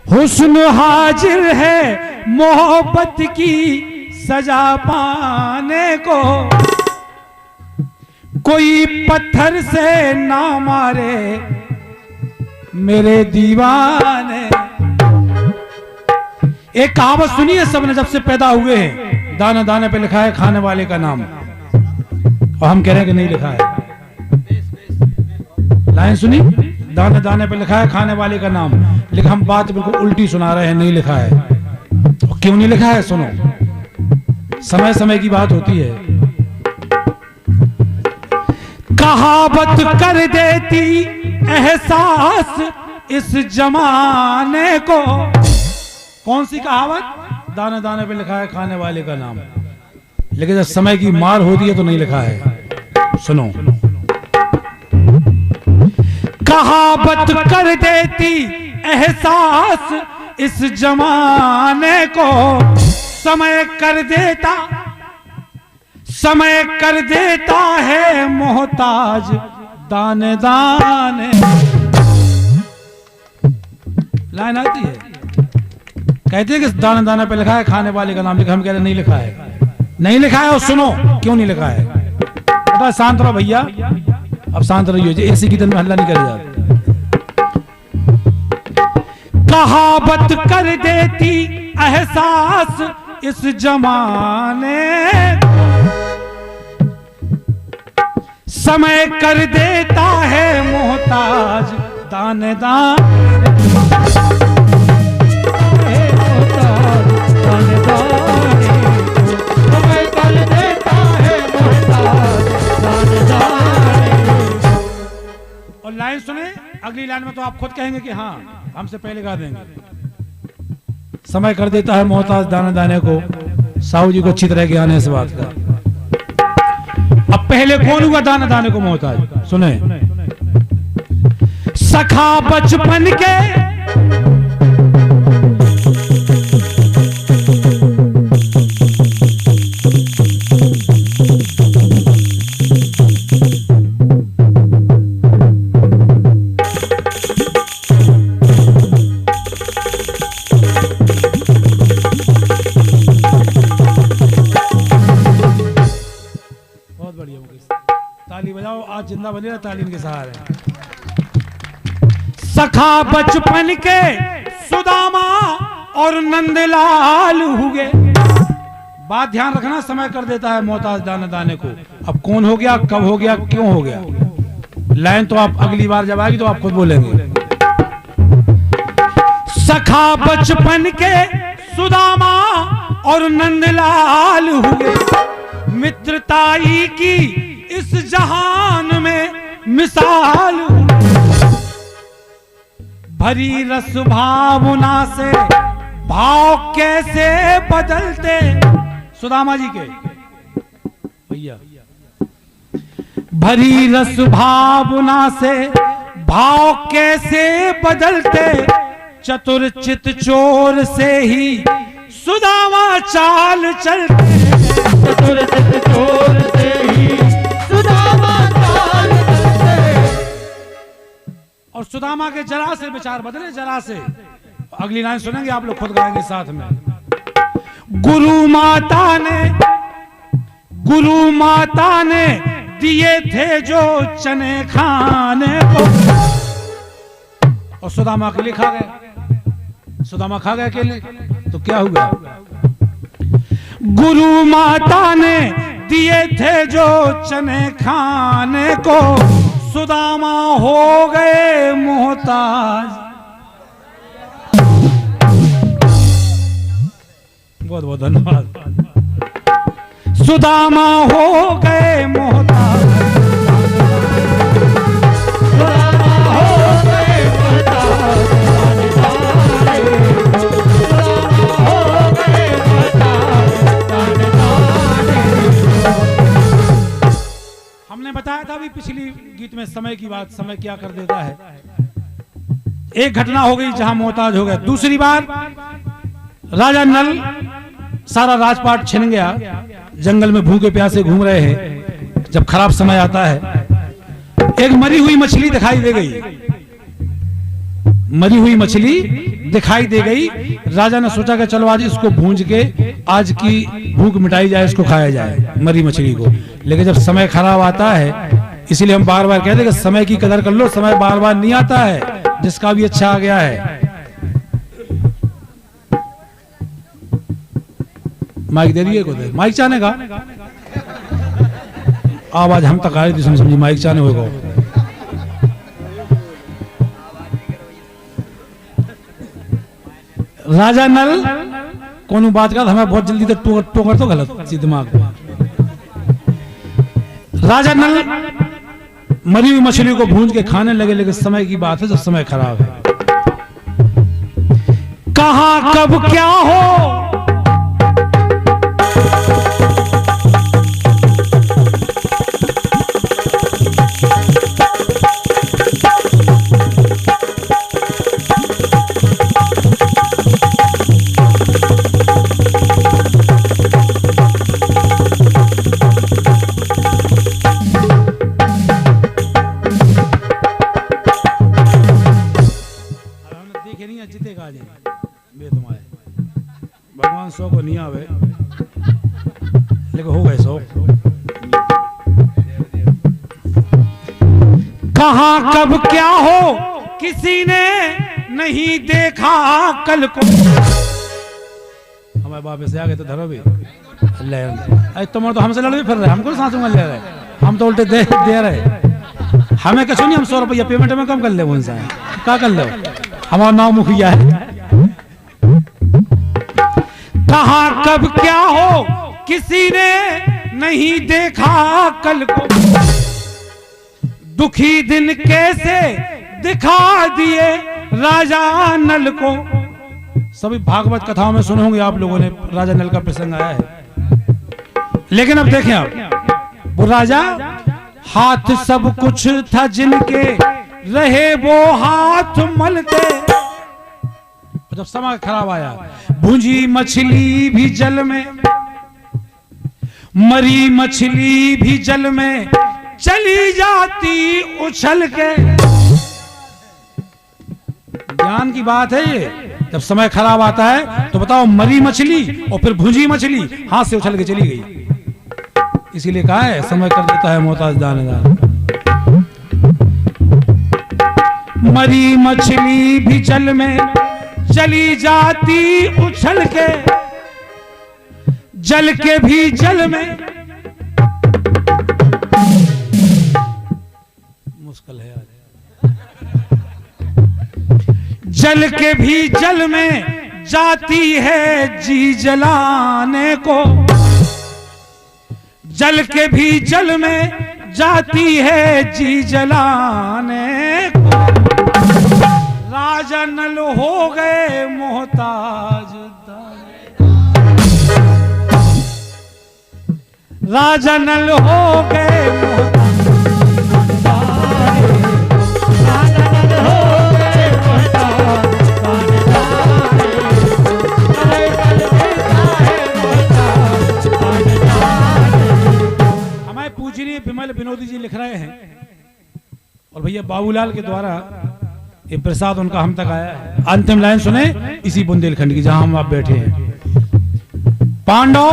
हुस्न हाजिर है मोहब्बत की सजा पाने को, कोई पत्थर से ना मारे मेरे दीवाने। एक कहावत सुनी है सबने जब से पैदा हुए हैं, दाने दाने पे लिखा है खाने वाले का नाम, और हम कह रहे हैं कि नहीं लिखा है। लाइन सुनी, दाने दाने पे लिखा है खाने वाले का नाम, लेकिन हम बात बिल्कुल उल्टी सुना रहे हैं, नहीं लिखा है। क्यों नहीं लिखा है सुनो, समय समय की बात होती है। कहावत कर देती एहसास इस जमाने को। कौन सी कहावत? दाने दाने पे लिखा है खाने वाले का नाम, लेकिन जब समय की मार होती है तो नहीं लिखा है। सुनो, कहावत कर देती एहसास इस जमाने को, समय कर देता है मोहताज दाने दाने। लाइन आती है, कहते हैं कि दाने दाने पे लिखा है खाने वाले का नाम, लेकिन हम कह रहे नहीं लिखा है, नहीं लिखा है। और सुनो क्यों नहीं लिखा है। बेटा शांत रहो भैया, अब शांत रहिए, एसी की तरह हल्ला नहीं कर जाते। कहावत कर देती एहसास इस जमाने, समय कर देता है मोहताज दाने दाने। समय कर देता है मोहताज दाने दाने। और लाइन सुने, अगली लाइन में तो आप खुद कहेंगे कि हाँ हमसे पहले गा देंगे। समय कर देता है मोहताज दाने दाने को, साहू जी को अच्छी तरह ज्ञान है इस बात का। अब पहले कौन हुआ दाने दाने को मोहताज? सुने, सखा बचपन के आज जिंदा बने रहा तालीम के सहारे। सखा बचपन के सुदामा और नंदलाल हुए। बात ध्यान रखना, समय कर देता है मोहताज दाने दाने को। अब कौन हो गया, कब हो गया, क्यों हो गया, लाइन तो आप अगली बार जब आएगी तो आप खुद बोलेंगे। सखा बचपन के सुदामा और नंदलाल हुए, मित्रताई की इस जहान में मिसाल। भरी रस भावना से भाव कैसे बदलते, सुदामा जी के भैया। भरी रस भावना से भाव कैसे बदलते, चतुर चित चोर से ही सुदामा चाल चलते। चतुर चित चोर से ही सुदामा चाल चलते। और सुदामा के जरा से विचार बदले, जरा से। अगली लाइन सुनेंगे आप लोग, खुद गाएंगे साथ में। गुरु माता ने दिए थे जो चने खाने को, और सुदामा अकेले खा गए। सुदामा खा गए अकेले, तो क्या हुआ? गुरु माता ने दिए थे जो चने खाने को, सुदामा हो गए मोहताज। बहुत बहुत धन्यवाद। सुदामा हो गए मोहताज, सुदामा हो गए मोहताज, सुदामा हो गए मोहताज। हमने बताया था अभी पिछली गीत में समय की बात, समय क्या कर देता है। एक घटना हो गई जहां मोहताज हो गया। दूसरी बार राजा नल सारा राजपाट छिन गया, जंगल में भूखे प्यासे घूम रहे हैं। जब खराब समय आता है, एक मरी हुई मछली दिखाई दे गई। मरी हुई मछली दिखाई दे गई। राजा ने सोचा कि चलो आज इसको भूंज के आज की भूख मिटाई जाए, इसको खाया जाए मरी मछली को। लेकिन जब समय खराब आता है, इसीलिए हम बार बार कहते हैं कि समय की कदर कर लो, समय बार बार नहीं आता है, जिसका भी अच्छा आ गया है। माइक दे दिए को दे, माइक चाहने का आवाज हम तक आ रही थी, समझी माइक चाहने होगा। राजा नल कौन बात का हमें बहुत जल्दी तक टोकर तो गलत सी दिमाग में। राजा नल मरी हुई मछली को भूंज के खाने लगे, लेकिन समय की बात है, जब समय खराब है। कहां कब क्या हो भगवान सौ को नहीं आवे, लेकिन हो गए 100। कहां कब क्या हो किसी ने नहीं देखा कल को। हमारे बाप से आ गए तो धरो भी तुम तो हमसे लड़ भी फिर रहे, हमको सांसों ले रहे, हम तो उल्टे दे रहे। हमें कछु नहीं, हम 100 रुपया पेमेंट में कम कर ले, वो इंसान क्या कर लो, हमारा नाम मुखिया है। कहां कब क्या हो किसी ने नहीं देखा कल को, दुखी दिन कैसे दिखा दिए राजा नल को। सभी भागवत कथाओं में सुने होंगे आप लोगों ने, राजा नल का प्रसंग आया है। लेकिन अब देखें आप, वो राजा हाथ सब कुछ था जिनके, रहे वो हाथ मलते। जब समय खराब आया, भूंजी मछली भी जल में, मरी मछली भी जल में चली जाती उछल के। ज्ञान की बात है ये। जब समय खराब आता है तो बताओ, मरी मछली और फिर भूंजी मछली हाथ से उछल के चली गई। इसीलिए कहा है, समय कर देता है मोहताज दानेदार। मरी मछली भी जल में चली जाती उछल के, जल के भी जल में। मुश्किल है यार। जल के भी जल में जाती है जी जलाने को, जल के भी जल में जाती है जी जलाने को। राजा नल हो गए मोहताज, राजा नल हो गए मोहताज, राजा नल हो गए मोहताज। हमारे पूजनीय विमल विनोदी जी लिख रहे हैं, और भैया बाबूलाल के द्वारा ये प्रसाद उनका हम तक आया है। अंतिम लाइन सुने इसी बुंदेलखंड की, जहां हम आप बैठे हैं। पांडव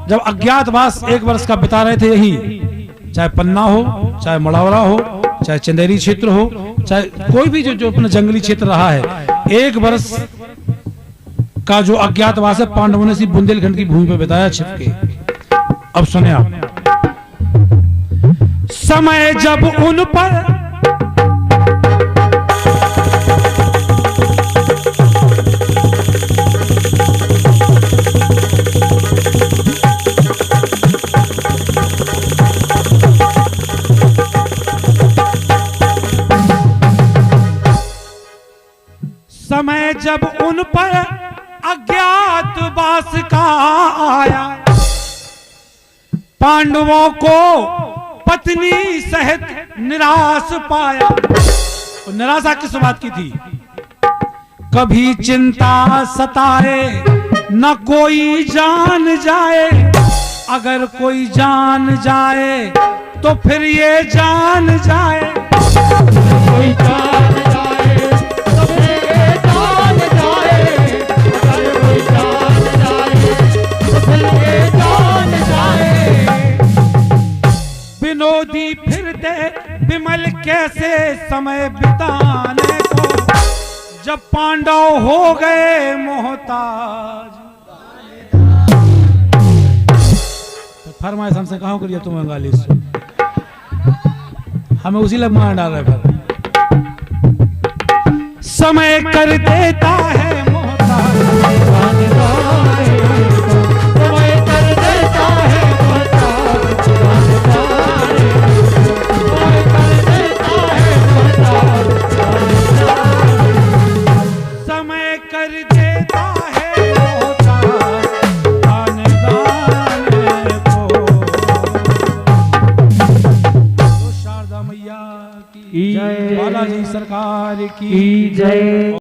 जब अज्ञातवास 1 वर्ष का बिता रहे थे यहीं, चाहे पन्ना हो, चाहे मड़ावरा हो, चाहे चंदेरी क्षेत्र हो, चाहे कोई भी जो अपना जंगली क्षेत्र रहा है, 1 वर्ष का जो अज्ञातवास है पांडवों ने इसी बुंदेलखंड की भूमि पर बिताया छिप के। अब सुने आप, समय जब उन पर समय जब उन पर अज्ञातवास का आया, पांडवों को पत्नी सहित निराश पाया। तो निराशा किस बात की थी? कभी चिंता सताए न कोई जान जाए, अगर कोई जान जाए तो फिर ये जान जाए। कोई जान जाए तो फिर ये जान जाए। समय बिताने को, जब पांडव हो गए मोहताज। तो फरमाइश हमसे कहाँ करिए तुम्हें गाली से, हमें उसी लग मार डाल रहे फिर। समय कर देता है मोहताज, समय कर देता है मोहताज, समय कर देता है मोहताज, समय कर देता है मोहताज गाने गाने को। तो शारदा मैया की जय, बालाजी सरकार की जय।